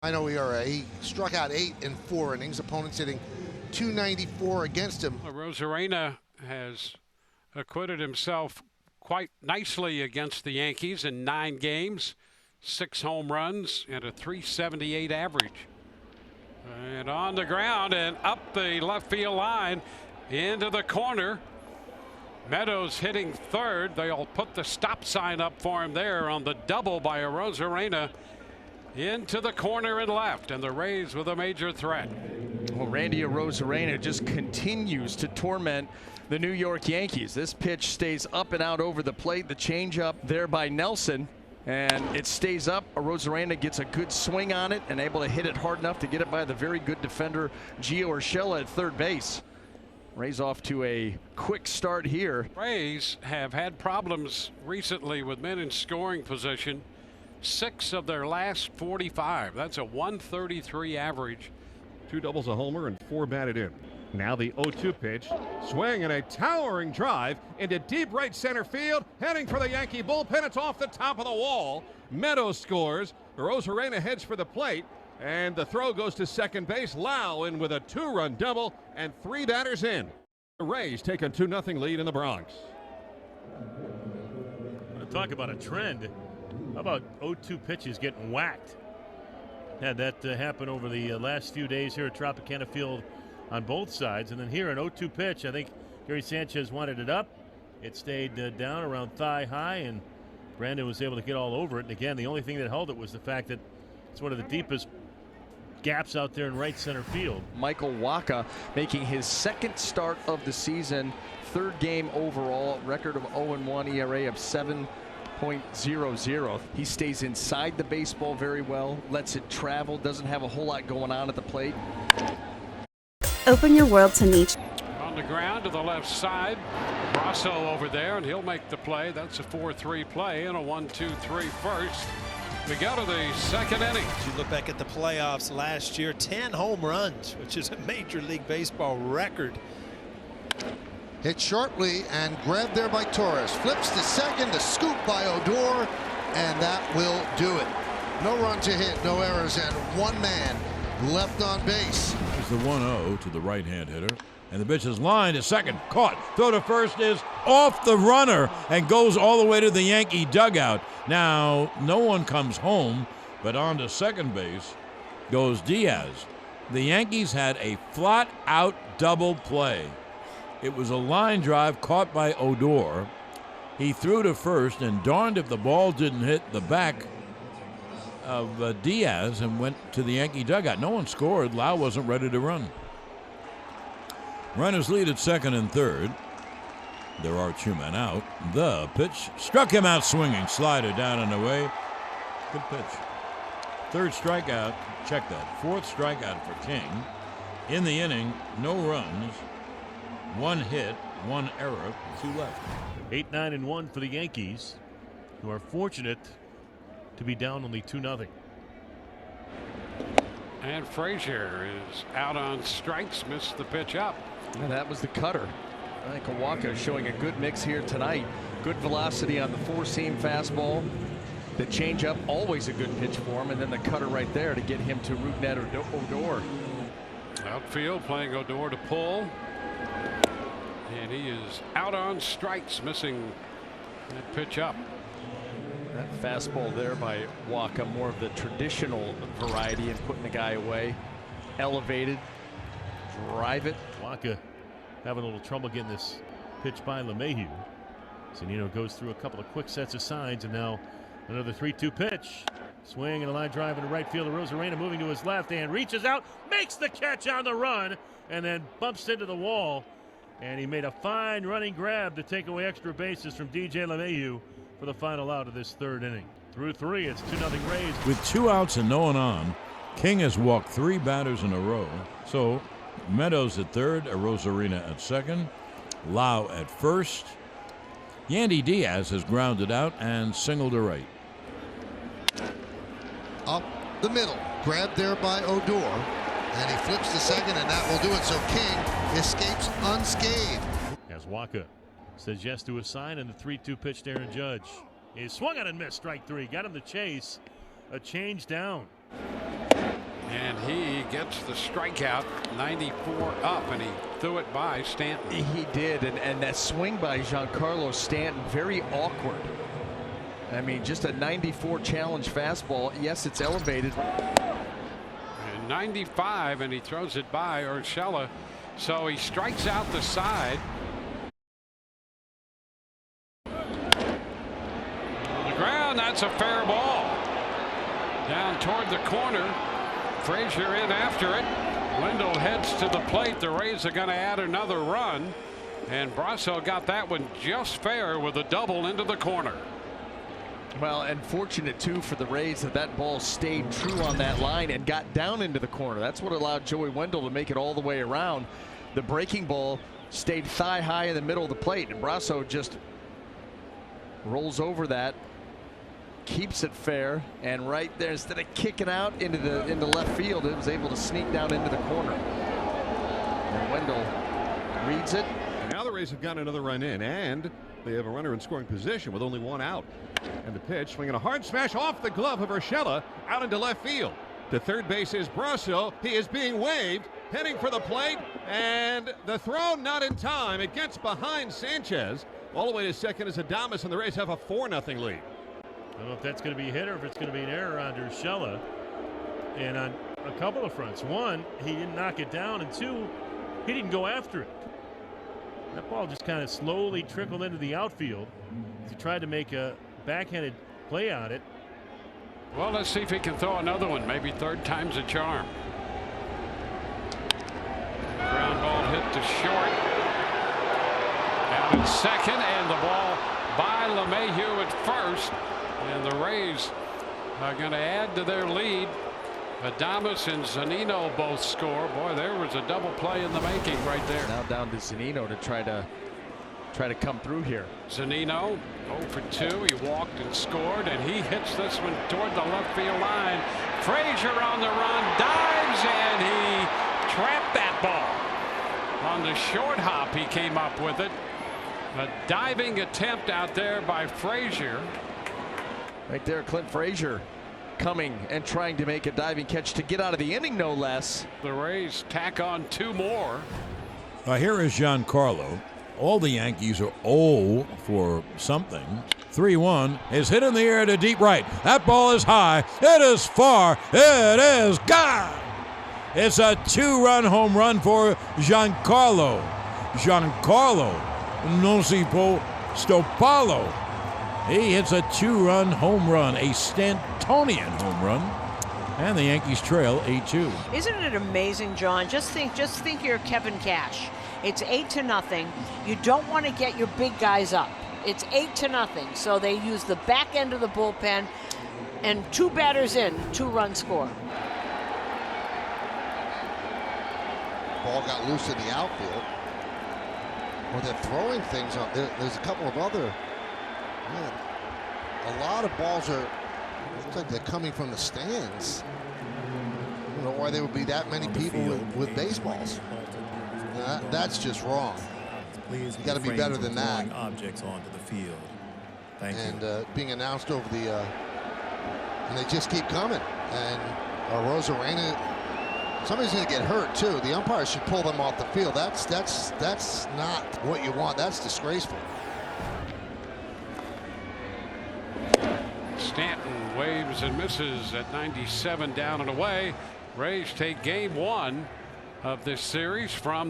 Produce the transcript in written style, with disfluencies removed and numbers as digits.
I know he struck out 8 in 4 innings. Opponents hitting .294 against him. Arozarena has acquitted himself quite nicely against the Yankees in 9 games, 6 home runs and a .378 average. And on the ground and up the left field line into the corner. Meadows hitting third. They'll put the stop sign up for him there on the double by Arozarena into the corner and left, and the Rays with a major threat. Well, Randy Arozarena just continues to torment the New York Yankees. This pitch stays up and out over the plate. The changeup there by Nelson, and it stays up. Arozarena gets a good swing on it and able to hit it hard enough to get it by the very good defender Gio Urshela at third base. Rays off to a quick start here. Rays have had problems recently with men in scoring position. 6 of their last 45. That's a .133 average. 2 doubles, a homer, and 4 batted in. Now the 0-2 pitch. Swing and a towering drive into deep right center field. Heading for the Yankee bullpen. It's off the top of the wall. Meadows scores. Arozarena heads for the plate. And the throw goes to second base. Lau in with a 2-run double and 3 batters in. The Rays take a 2-0 lead in the Bronx. Talk about a trend. How about 0-2 pitches getting whacked? Had that happen over the last few days here at Tropicana Field on both sides. And then here an 0-2 pitch. I think Gary Sanchez wanted it up. It stayed down around thigh high, and Brandon was able to get all over it. And again, the only thing that held it was the fact that it's one of the deepest gaps out there in right center field. Michael Wacha making his 2nd start of the season, 3rd game overall, record of 0-1, ERA of 7.00. He stays inside the baseball very well, lets it travel, doesn't have a whole lot going on at the plate. Open your world to nature. On the ground to the left side. Brasso over there, and he'll make the play. That's a 4-3 play and a 1-2-3 first. We go to the 2nd inning. As you look back at the playoffs last year, 10 home runs, which is a Major League Baseball record. Hit sharply and grabbed there by Torres. Flips to second, the scoop by Odor, and that will do it. No run to hit, no errors, and 1 man left on base. There's the 1-0 to the right-hand hitter. And the pitch is lined to second. Caught. Throw to first is off the runner and goes all the way to the Yankee dugout. Now, no one comes home, but on to second base goes Diaz. The Yankees had a flat-out double play. It was a line drive caught by Odor. He threw to first, and darned if the ball didn't hit the back of Diaz and went to the Yankee dugout. No one scored. Lau wasn't ready to run. Runners lead at 2nd and 3rd. There are 2 men out. The pitch struck him out swinging. Slider down and away. Good pitch. 3rd strikeout. Check that. 4th strikeout for King. In the inning, no runs, 1 hit, 1 error, 2 left. 8-9-1 for the Yankees, who are fortunate to be down only 2-0. And Frazier is out on strikes, missed the pitch up. And that was the cutter. I think Wacha showing a good mix here tonight. Good velocity on the 4-seam fastball. The changeup, always a good pitch for him, and then the cutter right there to get him to root net Odor. Outfield playing Odor to pull. And he is out on strikes, missing that pitch up. That fastball there by Wacha, more of the traditional variety and putting the guy away. Elevated, drive it. Wacha having a little trouble getting this pitch by LeMahieu. Zunino goes through a couple of quick sets of signs, and now another 3-2 pitch. Swing and a line drive into right field. Arozarena moving to his left and reaches out, makes the catch on the run, and then bumps into the wall. And he made a fine running grab to take away extra bases from DJ LeMahieu for the final out of this 3rd inning. Through 3, it's 2-0 Rays. With 2 outs and no one on, King has walked 3 batters in a row. So Meadows at 3rd, Arozarena at 2nd, Lau at 1st. Yandy Diaz has grounded out and singled to right. Up the middle, grabbed there by Odor, and he flips to second, and that will do it. So King escapes unscathed. As Wacha says yes to a sign, and the 3-2 pitch to Aaron Judge. He swung on and missed, strike 3. Got him to chase. A change down. gets the strikeout. 94 up, and he threw it by Stanton. He did, and that swing by Giancarlo Stanton, very awkward. I mean, just a 94 challenge fastball. Yes, it's elevated. And 95, and he throws it by Urshela. So he strikes out the side. The ground, that's a fair ball. Down toward the corner. Frazier in after it. Wendell heads to the plate. The Rays are going to add another run. And Brasso got that one just fair with a double into the corner. Well, and fortunate too for the Rays that ball stayed true on that line and got down into the corner. That's what allowed Joey Wendell to make it all the way around. The breaking ball stayed thigh high in the middle of the plate, and Brasso just rolls over that, keeps it fair, and right there, instead of kicking out into left field, it was able to sneak down into the corner. And Wendell reads it. And now the Rays have got another run in, and they have a runner in scoring position with only one out. And the pitch, swinging a hard smash off the glove of Urshela out into left field. To third base is Brasso. He is being waved, heading for the plate, and the throw not in time. It gets behind Sanchez. All the way to second is Adames, and the Rays have a 4-0 lead. I don't know if that's going to be a hit or if it's going to be an error on Urshela. And on a couple of fronts. One, he didn't knock it down, and two, he didn't go after it. That ball just kind of slowly trickled into the outfield. He tried to make a backhanded play on it. Well, let's see if he can throw another one. Maybe third time's a charm. Ground ball hit to short. Out at second, and the ball by LeMahieu at first. And the Rays are going to add to their lead. Adames and Zunino both score. Boy, there was a double play in the making right there. Now down to Zunino to try to come through here. Zunino 0 for 2. He walked and scored, and he hits this one toward the left field line. Frazier on the run, dives, and he trapped that ball. On the short hop, he came up with it. A diving attempt out there by Frazier. Right there, Clint Frazier coming and trying to make a diving catch to get out of the inning, no less. The Rays tack on 2 more. Here is Giancarlo. All the Yankees are 0 for something. 3-1 is hit in the air to deep right. That ball is high. It is far. It is gone. It's a 2-run home run for Giancarlo. Giancarlo Nosipo Stopalo. He hits a 2-run home run, a Stantonian home run, and the Yankees trail 8-2. Isn't it amazing, John? Just think you're Kevin Cash. It's 8-0. You don't want to get your big guys up. It's 8-0. So they use the back end of the bullpen, and 2 batters in, 2-run score. Ball got loose in the outfield. Well, they're throwing things on. There's a couple of other. Man, a lot of balls are. Looks like they're coming from the stands. I don't know why there would be that many people with baseballs. That's just wrong. You got to be better than that. Objects onto the field. Thank you. And being announced over the. And they just keep coming. And Rosarena. Somebody's going to get hurt too. The umpire should pull them off the field. That's not what you want. That's disgraceful. Stanton waves and misses at 97, down and away. Rays take game 1 of this series from